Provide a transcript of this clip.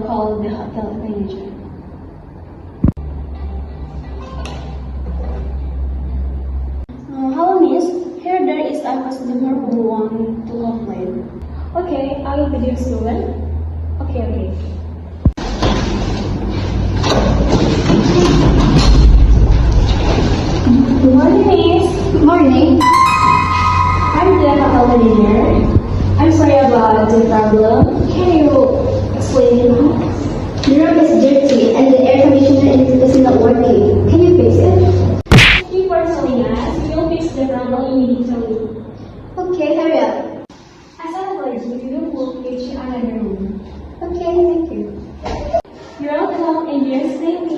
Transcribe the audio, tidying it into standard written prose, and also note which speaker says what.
Speaker 1: call the hotel manager. Hello, miss. Here there is a customer who want to complain. Okay, I will introduce you well. Okay. Good morning, miss.
Speaker 2: Good morning.
Speaker 1: I'm the hotel manager. I'm sorry about the problem. Can you explain it?
Speaker 2: The room is dirty and the air conditioner is not working. Can you fix it?
Speaker 1: Thank you for telling us. We'll fix the problem immediately.
Speaker 2: Okay, hurry up.
Speaker 1: As an apology, we will get you another room.
Speaker 2: Okay, thank you.
Speaker 1: You're welcome, and you're staying